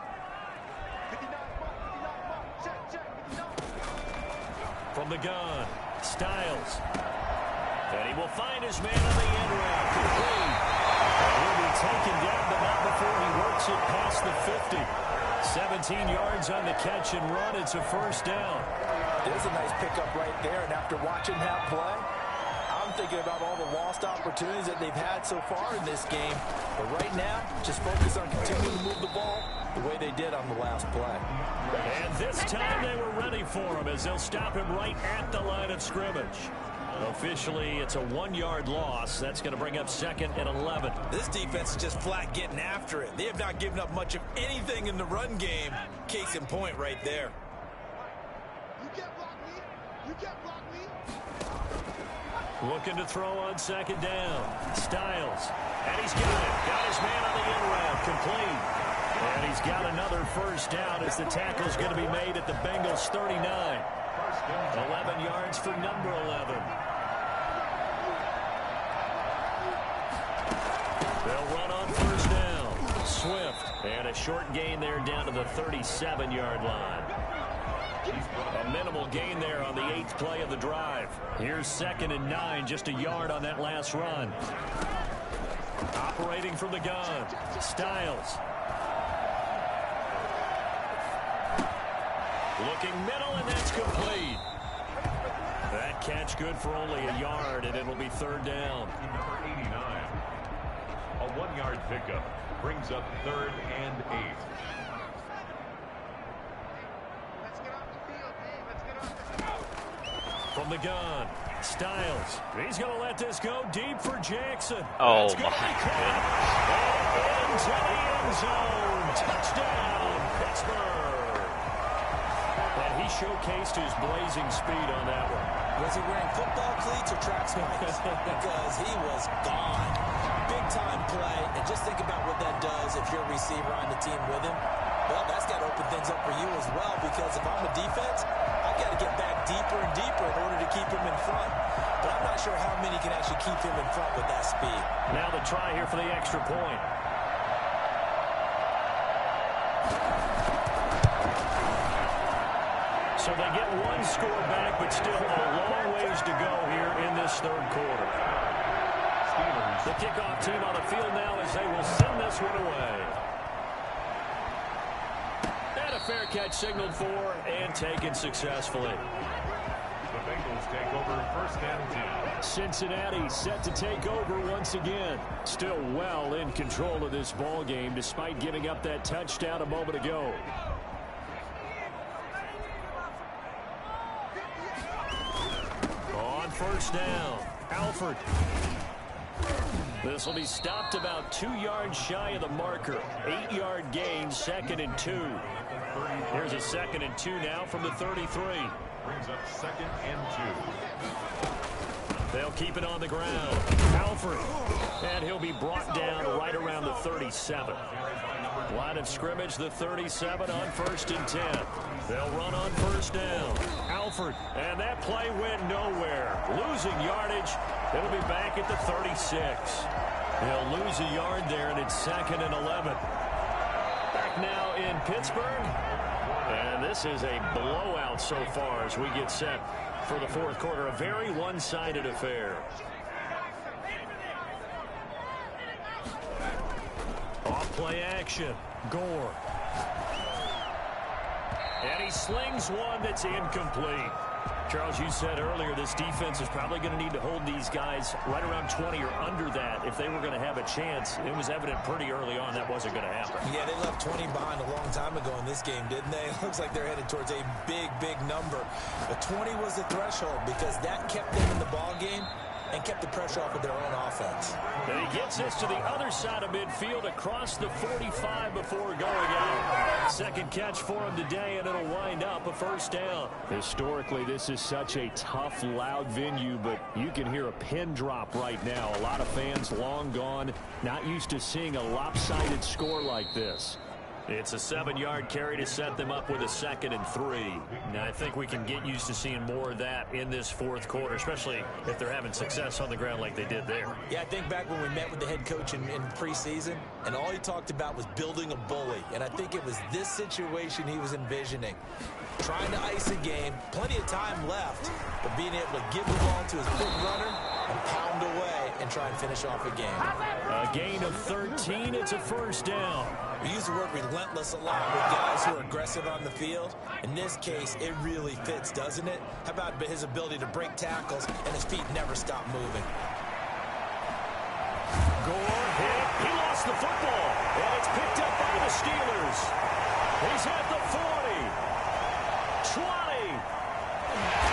C: From the gun, Styles. And he will find his man on the end route. Complete. He'll be taken down, but not before he works it past the 50. 17 yards on the catch and run. It's a 1st down.
D: There's a nice pickup right there, and after watching that play, I'm thinking about all the lost opportunities that they've had so far in this game. But right now, just focus on continuing to move the ball the way they did on the last play.
C: And this time they were ready for him as they'll stop him right at the line of scrimmage. Officially, it's a 1-yard loss. That's going to bring up 2nd and 11.
D: This defense is just flat getting after it. They have not given up much of anything in the run game. Case in point right there.
C: Looking to throw on second down. Styles. And he's got it. Got his man on the in route. Complete. And he's got another first down as the tackle's going to be made at the Bengals 39. 11 yards for number 11. They'll run on first down. Swift. And a short gain there down to the 37-yard line. A minimal gain there on the 8th play of the drive. Here's 2nd and 9, just a yard on that last run. Operating from the gun. Styles. Looking middle, and that's complete. That catch good for only a yard, and it'll be 3rd down.
B: Number 89. A 1-yard pickup brings up 3rd and 8.
C: From the gun, Styles. He's going to let this go deep for Jackson.
A: Oh,
C: my
A: goodness.
C: Into the end zone. Touchdown, Pittsburgh. And he showcased his blazing speed on that one.
D: Was he wearing football cleats or track spikes? Because he was gone. Big-time play. And just think about what that does if you're a receiver on the team with him. Well, that's got to open things up for you as well, because if I'm a defense, I've got to get back deeper and deeper in order to keep him in front. But I'm not sure how many can actually keep him in front with that speed.
C: Now the try here for the extra point. So they get one score back, but still a long ways to go here in this 3rd quarter. The kickoff team on the field now as they will send this one away. And a fair catch signaled for and taken successfully.
B: The Bengals take over 1st and 10.
C: Cincinnati set to take over once again. Still well in control of this ball game despite giving up that touchdown a moment ago. On first down, Alford. This will be stopped about 2 yards shy of the marker. 8-yard gain, 2nd and 2. Here's a 2nd and 2 now from the 33.
B: Brings up 2nd and 2.
C: They'll keep it on the ground. Alford. And he'll be brought down right around the 37. Line of scrimmage, the 37 on 1st and 10. They'll run on first down. Alford. And that play went nowhere. Losing yardage. It'll be back at the 36. They'll lose a yard there, and it's 2nd and 11. Back now in Pittsburgh. And this is a blowout so far as we get set for the 4th quarter. A very one-sided affair. Off-play action. Gore. And he slings one that's incomplete. Charles, you said earlier this defense is probably going to need to hold these guys right around 20 or under that if they were going to have a chance. It was evident pretty early on that wasn't going to happen.
D: Yeah, they left 20 behind a long time ago in this game, didn't they? It looks like they're headed towards a big, big number. But 20 was the threshold because that kept them in the ball game and kept the pressure off of their own offense.
C: And he gets this to the other side of midfield across the 45 before going out. 2nd catch for him today, and it'll wind up a first down. Historically, this is such a tough, loud venue, but you can hear a pin drop right now. A lot of fans long gone, not used to seeing a lopsided score like this. It's a 7-yard carry to set them up with a 2nd and 3. Now, I think we can get used to seeing more of that in this 4th quarter, especially if they're having success on the ground like they did there.
D: Yeah, I think back when we met with the head coach in preseason, and all he talked about was building a bully. And I think it was this situation he was envisioning. Trying to ice a game, plenty of time left, but being able to give the ball to his big runner and pound away and try and finish off a game.
C: A gain of 13, it's a first down.
D: We use the word relentless a lot with guys who are aggressive on the field. In this case, it really fits, doesn't it? How about his ability to break tackles and his feet never stop moving?
C: Gore hit. He lost the football, and it's picked up by the Steelers. He's at the 40, 20.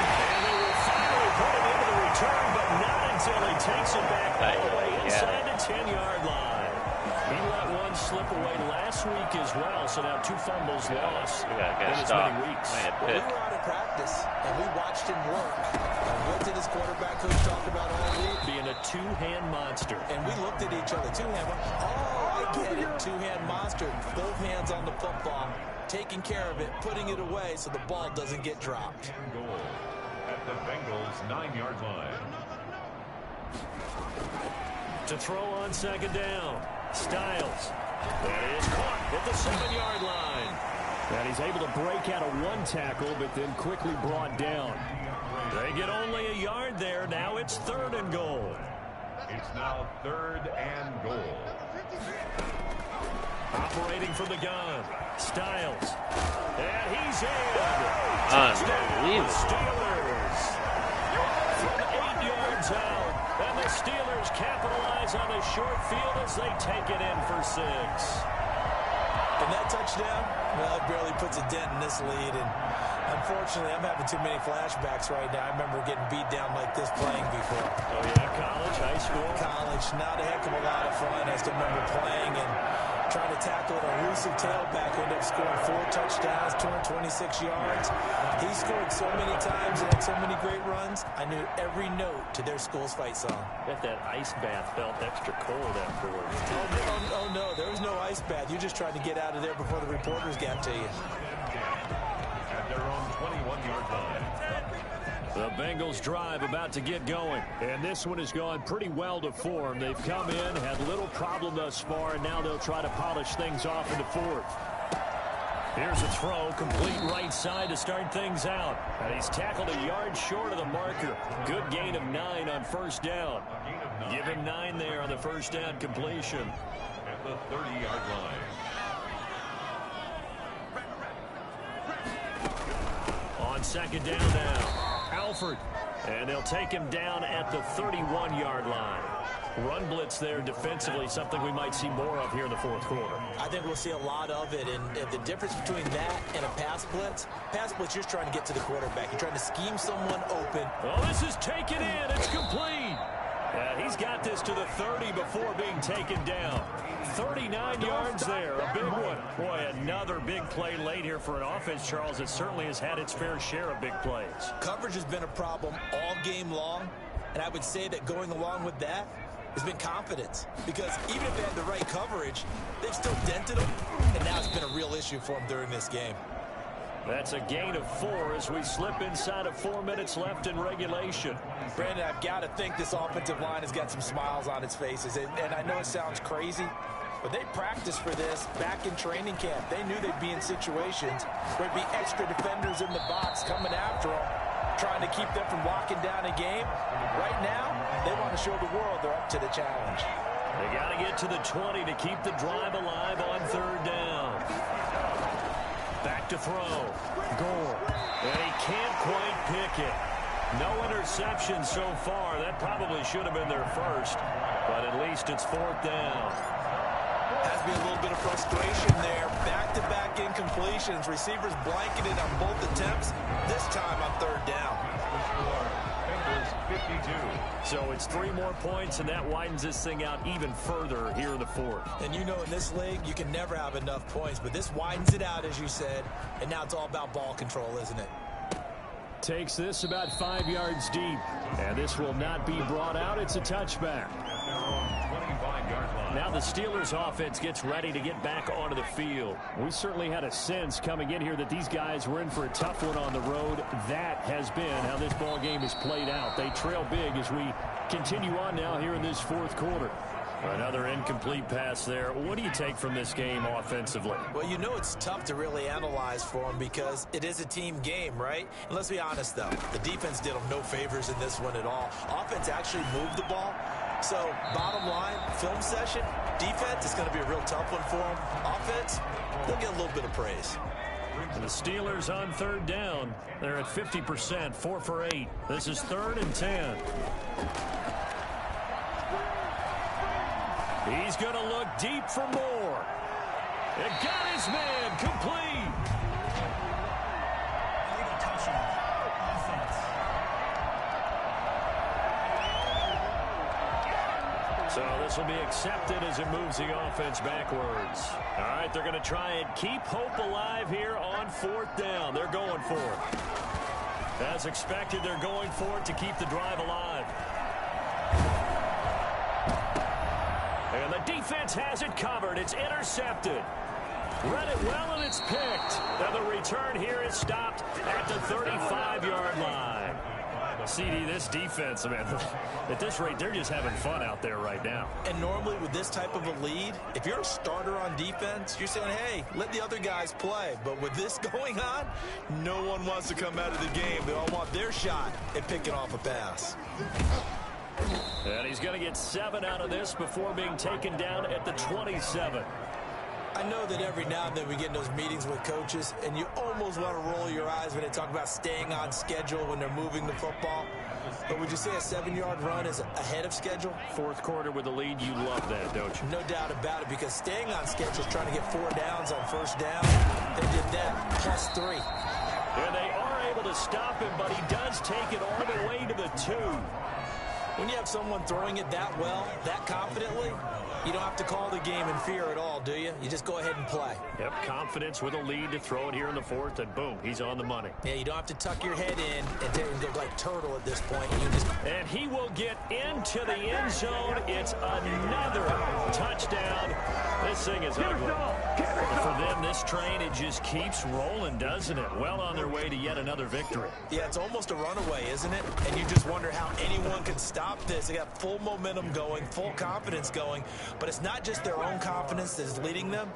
C: And they will finally put him into the return, but not until he takes it back all the way inside the 10-yard line. He let one slip away last week as well, so now 2 fumbles lost
A: We gotta
C: in as
A: stop.
C: many weeks.
D: We were out of practice, and we watched him work. And what did his quarterback coach talk about all week?
C: Being a 2-hand monster.
D: And we looked at each other. 2-hand. Oh, I get it. 2-hand monster. Both hands on the football, taking care of it, putting it away so the ball doesn't get dropped.
B: Goal at the Bengals' 9-yard line.
C: To throw on second down. Styles. That is caught at the 7-yard line. And he's able to break out of 1 tackle, but then quickly brought down. They get only a yard there. Now it's 3rd and goal.
B: It's now 3rd and goal.
C: Operating from the gun. Styles. And he's in.
A: Unbelievable.
C: Steelers. From 8 yards out. And the Steelers capitalize on a short field as they take it in for 6.
D: And that touchdown, well, it barely puts a dent in this lead. And unfortunately, I'm having too many flashbacks right now. I remember getting beat down like this playing before.
C: Oh, yeah, college, high school.
D: College, not a heck of a lot of fun. I still remember playing and trying to tackle an elusive tailback who ended up scoring 4 touchdowns, 226 yards. He scored so many times and had so many great runs, I knew every note to their school's fight song.
C: Bet that ice bath felt extra cold afterwards.
D: Oh, no, there was no ice bath. You just tried to get out of there before the reporters got to you.
B: At their own 21-yard line.
C: The Bengals drive about to get going. And this one has gone pretty well to form. They've come in, had little problem thus far, and now they'll try to polish things off in the 4th. Here's a throw, complete right side to start things out. And he's tackled a yard short of the marker. Good gain of 9 on 1st down. Give him 9 there on the 1st down completion.
B: At the 30-yard line.
C: On 2nd down now. Alford. And they'll take him down at the 31-yard line. Run blitz there defensively, something we might see more of here in the 4th quarter.
D: I think we'll see a lot of it, and the difference between that and a pass blitz, you're just trying to get to the quarterback. You're trying to scheme someone open.
C: Oh, this is taken in. It's complete. Yeah, he's got this to the 30 before being taken down. 39 yards there, a big one. Boy, another big play late here for an offense, Charles, that certainly has had its fair share of big plays.
D: Coverage has been a problem all game long, and I would say that going along with that has been confidence, because even if they had the right coverage, they've still dented them, and now it's been a real issue for them during this game.
C: That's a gain of 4 as we slip inside of 4 minutes left in regulation.
D: Brandon, I've got to think this offensive line has got some smiles on its faces, and I know it sounds crazy, but they practiced for this back in training camp. They knew they'd be in situations where there'd be extra defenders in the box coming after them, trying to keep them from locking down a game. Right now, they want to show the world they're up to the challenge.
C: They got to get to the 20 to keep the drive alive on 3rd down. Back to throw. Gore. And he can't quite pick it. No interception so far. That probably should have been their first, but at least it's 4th down.
D: Has been a little bit of frustration there. Back-to-back incompletions. Receivers blanketed on both attempts. This time on 3rd down.
B: Bengals 52.
C: So it's 3 more points, and that widens this thing out even further here in the 4th.
D: And you know, in this league, you can never have enough points, but this widens it out, as you said, and now it's all about ball control, isn't it?
C: Takes this about 5 yards deep, and this will not be brought out. It's a touchback. Now the Steelers offense gets ready to get back onto the field. We certainly had a sense coming in here that these guys were in for a tough one on the road. That has been how this ball game is played out. They trail big as we continue on now here in this 4th quarter. Another incomplete pass there. What do you take from this game offensively?
D: Well, you know it's tough to really analyze for them because it is a team game, right? And let's be honest, though. The defense did them no favors in this one at all. Offense actually moved the ball. So, bottom line, film session, defense is going to be a real tough one for them. Offense, they'll get a little bit of praise.
C: And the Steelers on 3rd down. They're at 50%, 4 for 8. This is 3rd and 10. He's going to look deep for more. It got his man complete. So this will be accepted as it moves the offense backwards. All right, they're going to try and keep hope alive here on 4th down. They're going for it. As expected, they're going for it to keep the drive alive. And the defense has it covered. It's intercepted. Read it well, and it's picked. And the return here is stopped at the 35-yard line. CD, this defense, man, at this rate, they're just having fun out there right now.
D: And normally with this type of a lead, if you're a starter on defense, you're saying, hey, let the other guys play. But with this going on, no one wants to come out of the game. They all want their shot at picking off a pass.
C: And he's going to get 7 out of this before being taken down at the 27.
D: I know that every now and then we get in those meetings with coaches, and you almost want to roll your eyes when they talk about staying on schedule when they're moving the football. But would you say a 7-yard run is ahead of schedule?
C: 4th quarter with the lead, you love that, don't you?
D: No doubt about it, because staying on schedule is trying to get 4 downs on 1st down. They did that, plus 3.
C: And they are able to stop him, but he does take it all the way to the 2.
D: When you have someone throwing it that well, that confidently, you don't have to call the game in fear at all, do you? You just go ahead and play.
C: Yep, confidence with a lead to throw it here in the 4th, and boom, he's on the money.
D: Yeah, you don't have to tuck your head in and go like turtle at this point.
C: And he will get into the end zone. It's another touchdown. This thing is ugly. For them, this train, it just keeps rolling, doesn't it? Well on their way to yet another victory.
D: Yeah, it's almost a runaway, isn't it? And you just wonder how anyone can stop this. They got full momentum going, full confidence going. But it's not just their own confidence that's leading them.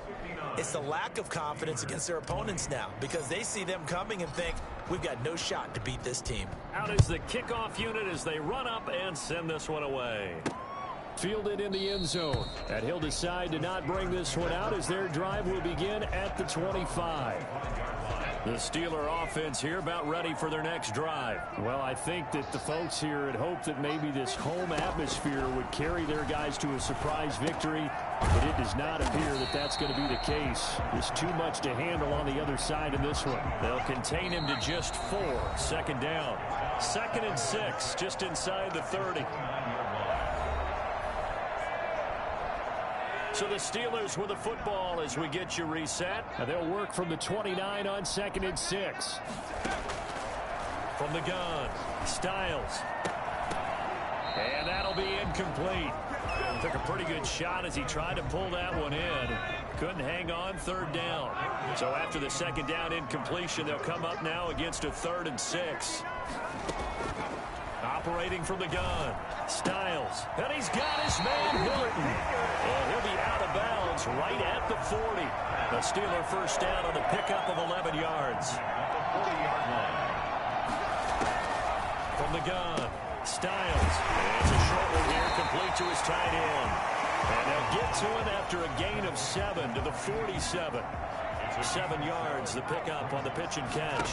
D: It's the lack of confidence against their opponents now, because they see them coming and think, we've got no shot to beat this team.
C: Out is the kickoff unit as they run up and send this one away. Fielded in the end zone. And he'll decide to not bring this one out as their drive will begin at the 25. The Steeler offense here about ready for their next drive. Well, I think that the folks here had hoped that maybe this home atmosphere would carry their guys to a surprise victory, but it does not appear that that's going to be the case. There's too much to handle on the other side in this one. They'll contain him to just 4. 2nd down. 2nd and 6, just inside the 30. So the Steelers with the football as we get you reset. And they'll work from the 29 on 2nd and 6. From the gun, Styles. And that'll be incomplete. Took a pretty good shot as he tried to pull that one in. Couldn't hang on, 3rd down. So after the 2nd down incompletion, they'll come up now against a 3rd and 6. Operating from the gun, Styles, and he's got his man Hilton. And he'll be out of bounds right at the 40. The Steeler 1st down on the pickup of 11 yards. From the gun, Styles. And it's a short one here, complete to his tight end. And they'll get to it after a gain of 7 to the 47. 7 yards, the pickup on the pitch and catch.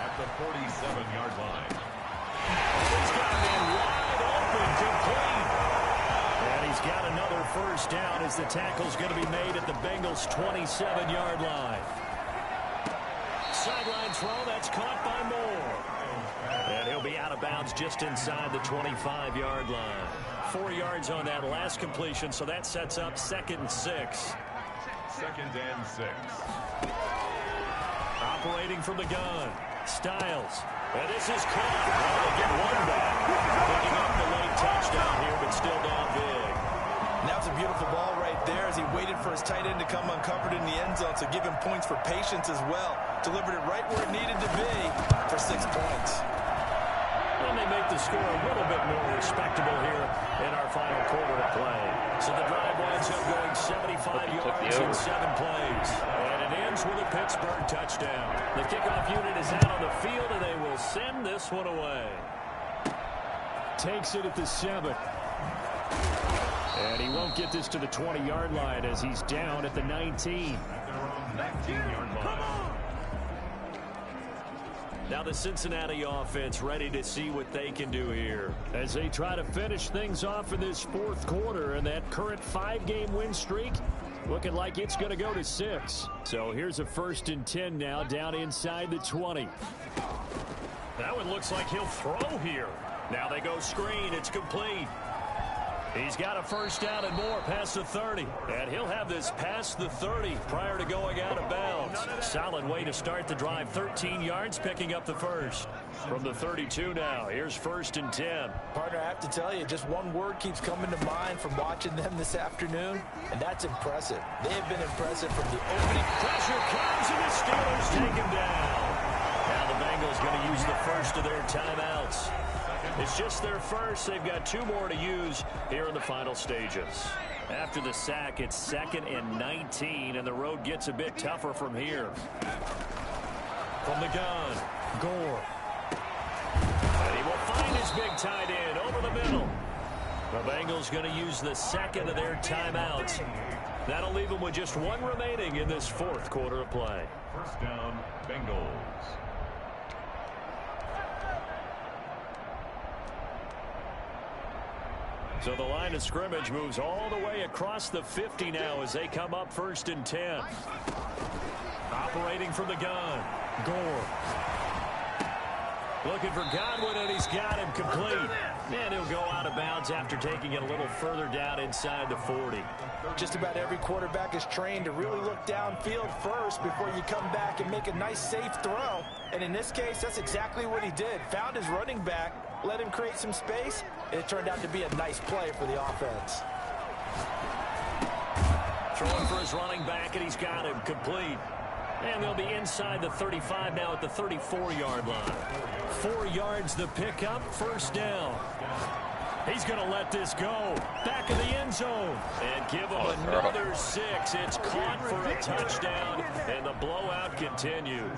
B: At the 47-yard line.
C: He's got a man wide open, complete. And he's got another 1st down as the tackle's going to be made at the Bengals' 27-yard line. Sideline throw, that's caught by Moore. And he'll be out of bounds just inside the 25-yard line. 4 yards on that last completion, so that sets up 2nd and 6.
B: 2nd and 6.
C: Operating from the gun, Styles. And this is caught. They get one back. Picking up the late touchdown here, but still down big.
D: Now it's a beautiful ball right there as he waited for his tight end to come uncovered in the end zone, so give him points for patience as well. Delivered it right where it needed to be for 6 points.
C: And they make the score a little bit more respectable here in our final quarter of play. So the drive winds up going 75 yards in 7 plays. And it ends with a Pittsburgh touchdown. The kickoff unit is out on the field, and they will send this one away. Takes it at the 7. And he won't get this to the 20-yard line as he's down at the 19.
B: 19-yard line.
C: Now the Cincinnati offense ready to see what they can do here as they try to finish things off in this 4th quarter, and that current 5-game win streak looking like it's going to go to 6. So here's a 1st and 10 now down inside the 20. That one looks like he'll throw here. Now they go screen. It's complete. He's got a first down and more past the 30. And he'll have this past the 30 prior to going out of bounds. Solid way to start the drive. 13 yards, picking up the first. From the 32 now, here's 1st and 10.
D: Partner, I have to tell you, just one word keeps coming to mind from watching them this afternoon, and that's impressive. They have been impressive from the opening.
C: Pressure comes, and the Steelers take him down. Now the Bengals going to use the first of their timeouts. It's just their first. They've got 2 more to use here in the final stages. After the sack, it's 2nd and 19, and the road gets a bit tougher from here. From the gun, Gore. And he will find his big tight end over the middle. The Bengals going to use the 2nd of their timeouts. That'll leave them with just 1 remaining in this 4th quarter of play.
B: First down, Bengals.
C: So the line of scrimmage moves all the way across the 50 now as they come up 1st and 10. Operating from the gun, Gore. Looking for Godwin, and he's got him complete. And he'll go out of bounds after taking it a little further down inside the 40.
D: Just about every quarterback is trained to really look downfield first before you come back and make a nice, safe throw. And in this case, that's exactly what he did. Found his running back, let him create some space, and it turned out to be a nice play for the offense.
C: Throwing for his running back, and he's got him complete. And they'll be inside the 35 now at the 34-yard line. 4 yards the pickup, 1st down. He's going to let this go. Back in the end zone. And give him another 6. It's caught for a touchdown, and the blowout continues.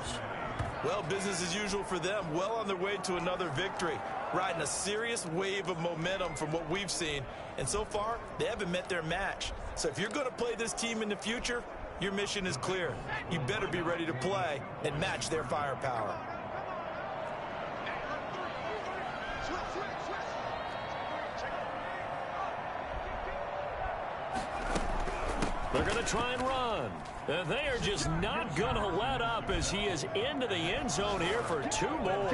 H: Well, business as usual for them. Well on their way to another victory. Riding a serious wave of momentum from what we've seen. And so far, they haven't met their match. So if you're going to play this team in the future, your mission is clear. You better be ready to play and match their firepower.
C: They're going to try and run. And they are just not going to let up as he is into the end zone here for 2 more.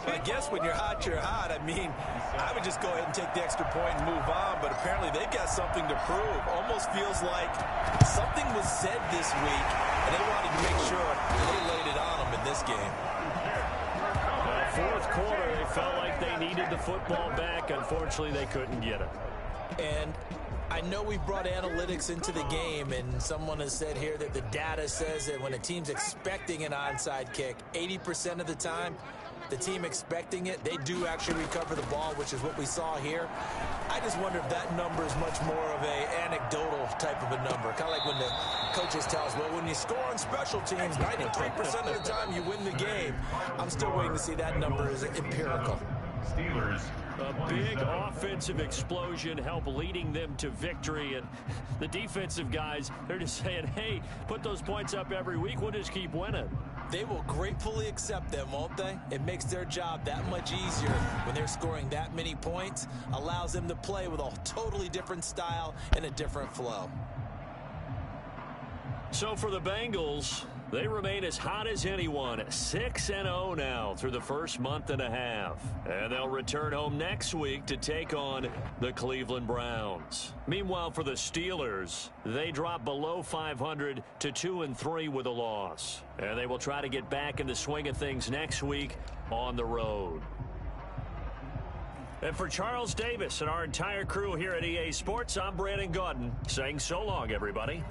H: I guess when you're hot, you're hot. I mean, I would just go ahead and take the extra point and move on, but apparently they've got something to prove. Almost feels like something was said this week, and they wanted to make sure they laid it on them in this game.
C: 4th quarter, they felt like they needed the football back. Unfortunately, they couldn't get it.
D: And I know we've brought analytics into the game, and someone has said here that the data says that when a team's expecting an onside kick, 80% of the time, the team expecting it, they do actually recover the ball, which is what we saw here. I just wonder if that number is much more of a anecdotal type of a number. Kind of like when the coaches tell us, well, when you score on special teams, 93% of the time you win the game. I'm still waiting to see that number is empirical.
B: Steelers.
C: A big offensive explosion help leading them to victory. And the defensive guys, they're just saying, hey, put those points up every week. We'll just keep winning.
D: They will gratefully accept them, won't they? It makes their job that much easier when they're scoring that many points. Allows them to play with a totally different style and a different flow.
C: So for the Bengals, they remain as hot as anyone, 6-0 now through the first month and a half. And they'll return home next week to take on the Cleveland Browns. Meanwhile, for the Steelers, they drop below 500 to 2-3 with a loss. And they will try to get back in the swing of things next week on the road. And for Charles Davis and our entire crew here at EA Sports, I'm Brandon Gaudin saying so long, everybody.